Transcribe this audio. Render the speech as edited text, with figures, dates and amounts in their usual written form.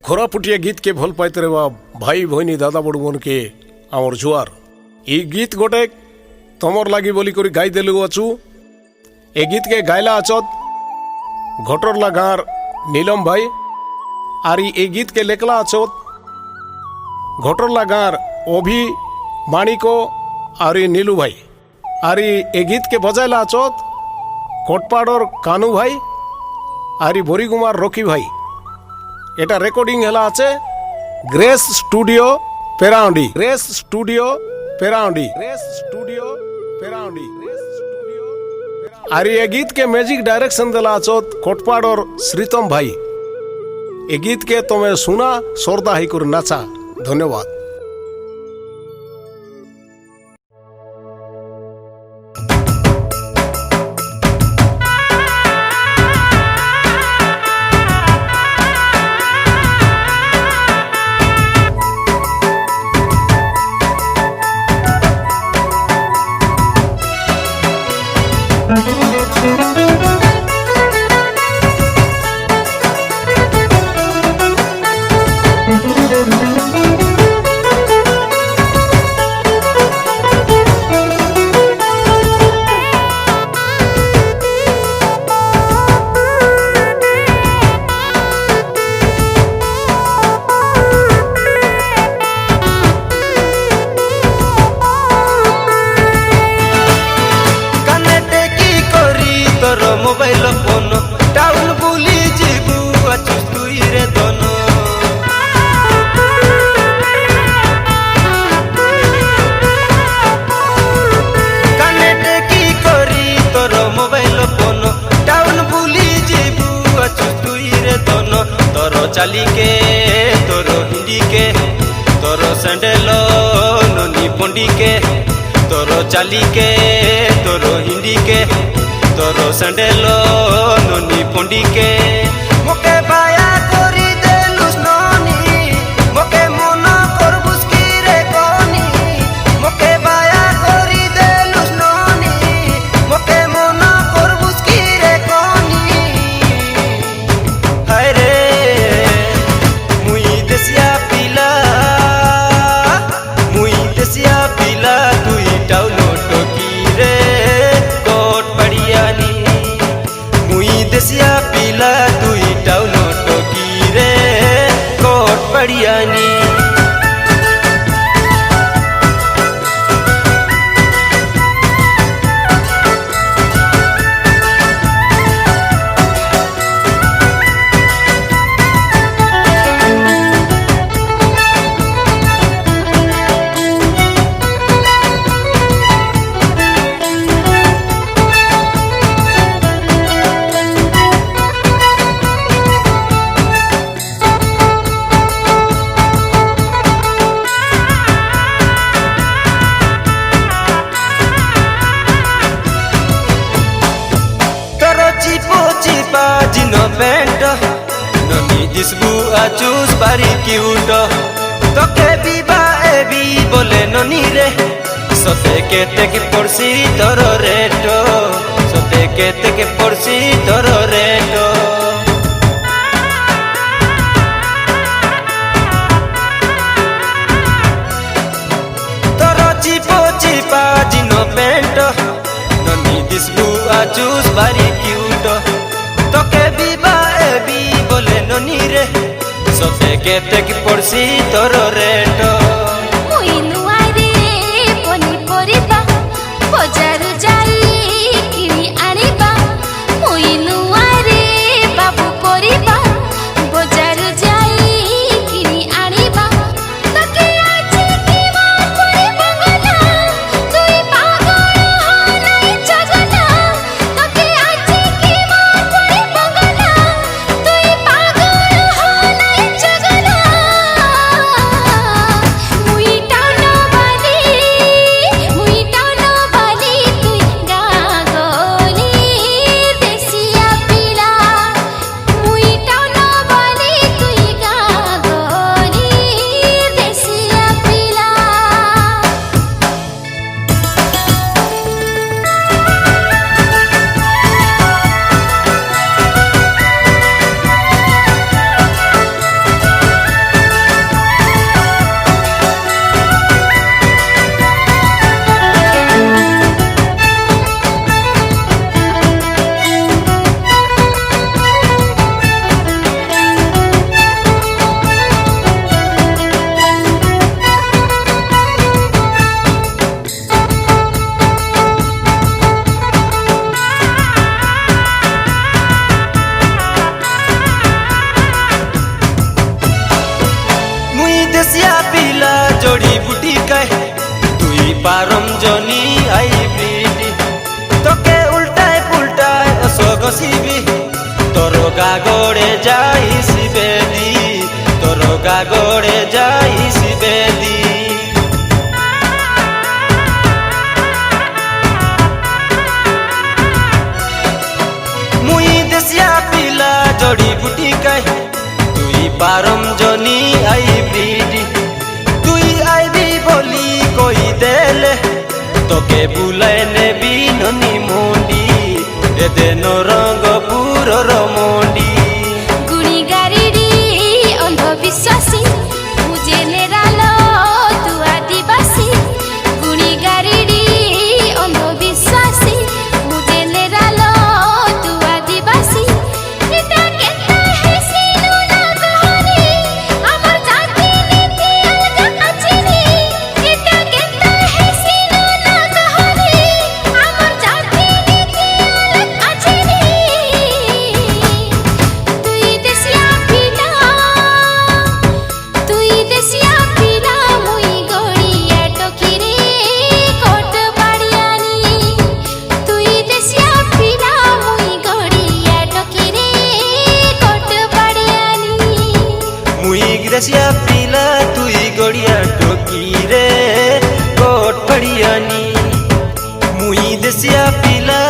ଖରାପୁଟିଆ ଗୀତ କେ ଭଲ ପାଇତରେ ବା ଭାଇ ଭଇନି ଦାଦା ବଡ଼ୁ ମନ କେ ଆମର ଜୁଆର। ଇ ଗୀତ ଗୋटे ତମର ଲାଗି ବୋଲି କରି ଗାଇ ଦେଲୁ ଅଛୁ। ଏ ଗୀତ କେ ଗାଇଲା ଅଛତ ଘଟରଲା ଗାଁର नीलम भाई। आरी ए गीत के लेखला अछत घटरला गाँर अभि माणिको आरी नीलू भाई। आरी ए गीत के बजायला अछत कोटपाड़र कानू भाई आरी बोरीगुमार रॉकी भाई। एटा रेकर्डिंग हेला आछे ग्रेस स्टूडियो पेराउंडी। ग्रेस स्टूडियो पेराउंडी। ग्रेस स्टूडियो पेराउंडी। आरी ए गीत के म्यूजिक डायरेक्शन देला अछत कोटपाड़र श्रीतम भाई। ए गीत के तुम्हें सुना श्रद्धा ही कर नाचा। धन्यवाद। मोबाइल फोन टाउन बुली जीबू अचुस तुई रे दोनो कनेक्ट की करी तोर मोबाइल फोन टाउन बुली जीबू अचुस तुई रे दोनो। तोर चाली के तोर हिंदी के तोर सैंडल ननी पंडी के तोर चाली के तोर हिंदी के तोरो सैंडलो ननी पंडी के मोके बाया करी देलुस ननी मोके मना करबुस की रे कोनी मोके बाया करी देलुस ननी मोके मना करबुस की रे कोनी। हाय रे मुई देसिया पिला तुई टाउनो टोकी रे कोट पड़ियानी। देसिया पिला तुई टाउनो टोकी रे कोट पड़ियानी। जिनो पेंट ननी दिसबू आचूस बारी क्यूट तोके बीबा एबी बोले ननी रे सते केते के पड़सी तोर रेटो सते केते के पड़सी तोर रेटो। तोर चिपो चिपा जिनो पेंट ननी दिसबू आचूस बारी क्यूट तोके बीबा एबी बोले ननी रे सते केते की पड़सी तोर रेटो। मुई नुआ रे पनी परिबा बजार जाई किनी आनिबा मुई नुआ रे बाबू परिबा बजार जाई किनी आनिबा तके आछि की मा परि बंगला तुई पागल होलाई जगला तके आछि की मा परि बंगला तुई पागल होलाई जगला। পারম জনি হাইব্রিড তোকে উল্টায় পুল্টায় অসগসিবি তোর গাগড়ে যাইছি বেদি তোর গাগড়ে যাইছি বেদি মুই দেশিয়া পিলা জড়ি বুটি কাই তুই পারম জনি হাইব্রিড তুই আইবি বলি কই দেলে তোকে বুলাই নেবি ননি মন্ডি এদেন রঙ্গপুরর মন্ডি গুণী গারিডি অন্ধবিশ্বাসী মু জেনেরাল তু আদিবাসী গুণী গারিডি অন্ধবিশ্বাসী মু জেনেরাল তু আদিবাসী এটা কেতা হেসিলু না কহনি আমার জাতি নীতি আলগা আছিনি এটা কেতা হেসিলু না কহনি আমার জাতি নীতি আলগা আছিনি তুই দেশিয়া পিলা মুই গড়িয়া টকিরে কোট বাড়িয়ানি তুই দেশিয়া পিলা মুই গড়িয়া টকিরে কোট বাড়িয়ানি মুই দেশিয়া পিলা তুই গড়িয়া টকি রে কোট পড়িয়ানি মুই দেশিয়া পিলা